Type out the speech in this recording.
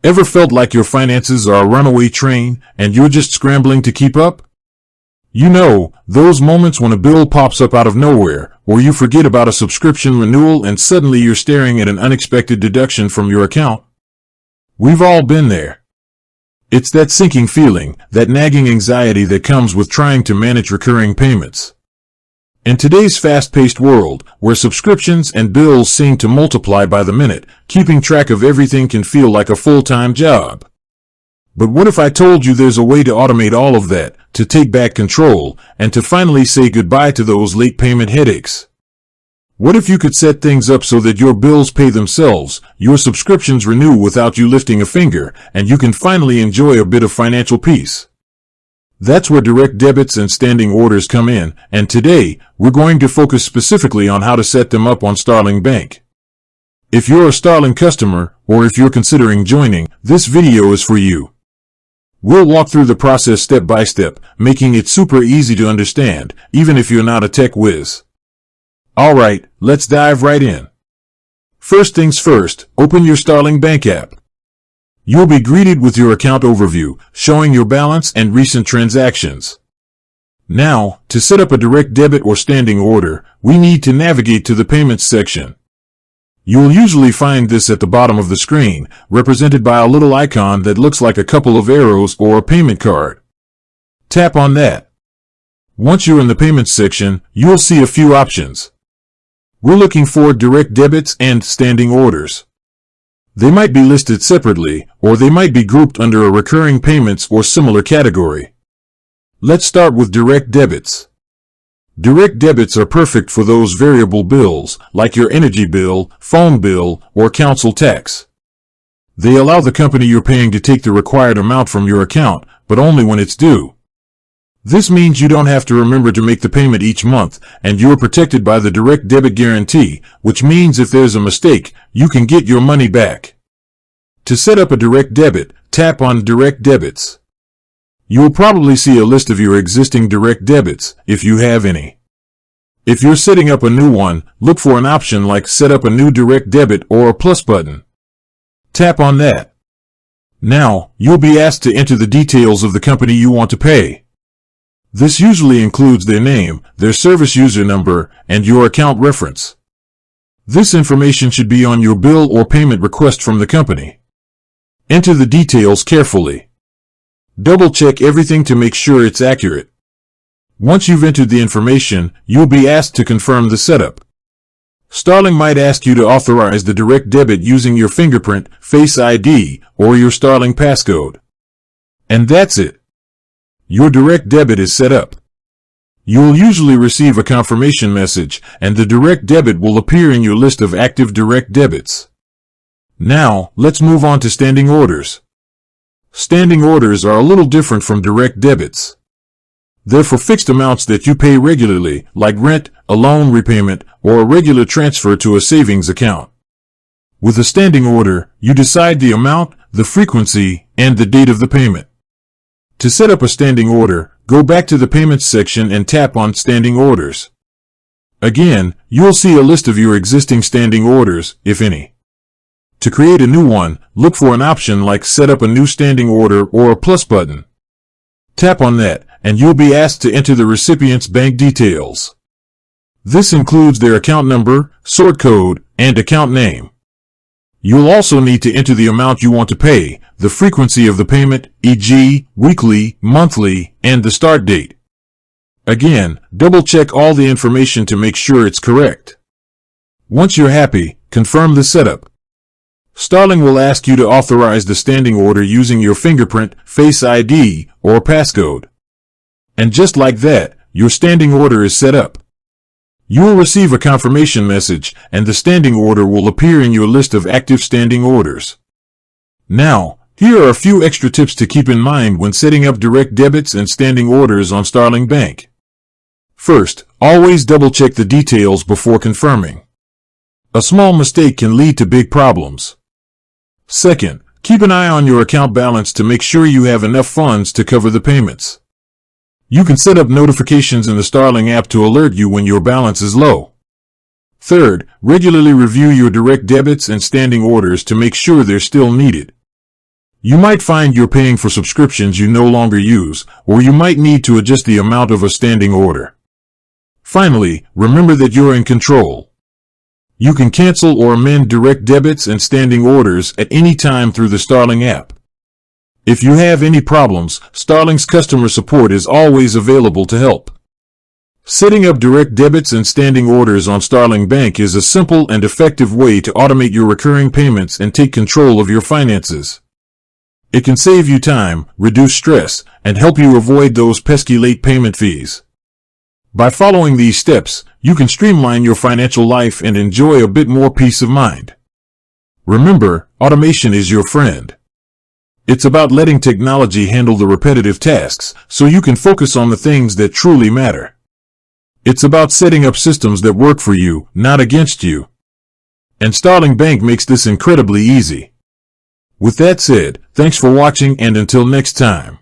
Ever felt like your finances are a runaway train and you're just scrambling to keep up? You know, those moments when a bill pops up out of nowhere, or you forget about a subscription renewal and suddenly you're staring at an unexpected deduction from your account? We've all been there. It's that sinking feeling, that nagging anxiety that comes with trying to manage recurring payments. In today's fast-paced world, where subscriptions and bills seem to multiply by the minute, keeping track of everything can feel like a full-time job. But what if I told you there's a way to automate all of that, to take back control, and to finally say goodbye to those late payment headaches? What if you could set things up so that your bills pay themselves, your subscriptions renew without you lifting a finger, and you can finally enjoy a bit of financial peace? That's where direct debits and standing orders come in, and today, we're going to focus specifically on how to set them up on Starling Bank. If you're a Starling customer, or if you're considering joining, this video is for you. We'll walk through the process step by step, making it super easy to understand, even if you're not a tech whiz. Alright, let's dive right in. First things first, open your Starling Bank app. You'll be greeted with your account overview, showing your balance and recent transactions. Now, to set up a direct debit or standing order, we need to navigate to the Payments section. You'll usually find this at the bottom of the screen, represented by a little icon that looks like a couple of arrows or a payment card. Tap on that. Once you're in the Payments section, you'll see a few options. We're looking for direct debits and standing orders. They might be listed separately, or they might be grouped under a recurring payments or similar category. Let's start with direct debits. Direct debits are perfect for those variable bills, like your energy bill, phone bill, or council tax. They allow the company you're paying to take the required amount from your account, but only when it's due. This means you don't have to remember to make the payment each month, and you're protected by the direct debit guarantee, which means if there's a mistake, you can get your money back. To set up a direct debit, tap on Direct Debits. You'll probably see a list of your existing direct debits, if you have any. If you're setting up a new one, look for an option like Set up a new direct debit or a plus button. Tap on that. Now, you'll be asked to enter the details of the company you want to pay. This usually includes their name, their service user number, and your account reference. This information should be on your bill or payment request from the company. Enter the details carefully. Double-check everything to make sure it's accurate. Once you've entered the information, you'll be asked to confirm the setup. Starling might ask you to authorize the direct debit using your fingerprint, Face ID, or your Starling passcode. And that's it. Your direct debit is set up. You'll usually receive a confirmation message, and the direct debit will appear in your list of active direct debits. Now, let's move on to standing orders. Standing orders are a little different from direct debits. They're for fixed amounts that you pay regularly, like rent, a loan repayment, or a regular transfer to a savings account. With a standing order, you decide the amount, the frequency, and the date of the payment. To set up a standing order, go back to the Payments section and tap on Standing Orders. Again, you'll see a list of your existing standing orders, if any. To create a new one, look for an option like Set up a new standing order or a plus button. Tap on that, and you'll be asked to enter the recipient's bank details. This includes their account number, sort code, and account name. You'll also need to enter the amount you want to pay, the frequency of the payment, e.g., weekly, monthly, and the start date. Again, double-check all the information to make sure it's correct. Once you're happy, confirm the setup. Starling will ask you to authorize the standing order using your fingerprint, Face ID, or passcode. And just like that, your standing order is set up. You will receive a confirmation message, and the standing order will appear in your list of active standing orders. Now, here are a few extra tips to keep in mind when setting up direct debits and standing orders on Starling Bank. First, always double-check the details before confirming. A small mistake can lead to big problems. Second, keep an eye on your account balance to make sure you have enough funds to cover the payments. You can set up notifications in the Starling app to alert you when your balance is low. Third, regularly review your direct debits and standing orders to make sure they're still needed. You might find you're paying for subscriptions you no longer use, or you might need to adjust the amount of a standing order. Finally, remember that you're in control. You can cancel or amend direct debits and standing orders at any time through the Starling app. If you have any problems, Starling's customer support is always available to help. Setting up direct debits and standing orders on Starling Bank is a simple and effective way to automate your recurring payments and take control of your finances. It can save you time, reduce stress, and help you avoid those pesky late payment fees. By following these steps, you can streamline your financial life and enjoy a bit more peace of mind. Remember, automation is your friend. It's about letting technology handle the repetitive tasks so you can focus on the things that truly matter. It's about setting up systems that work for you, not against you. And Starling Bank makes this incredibly easy. With that said, thanks for watching, and until next time.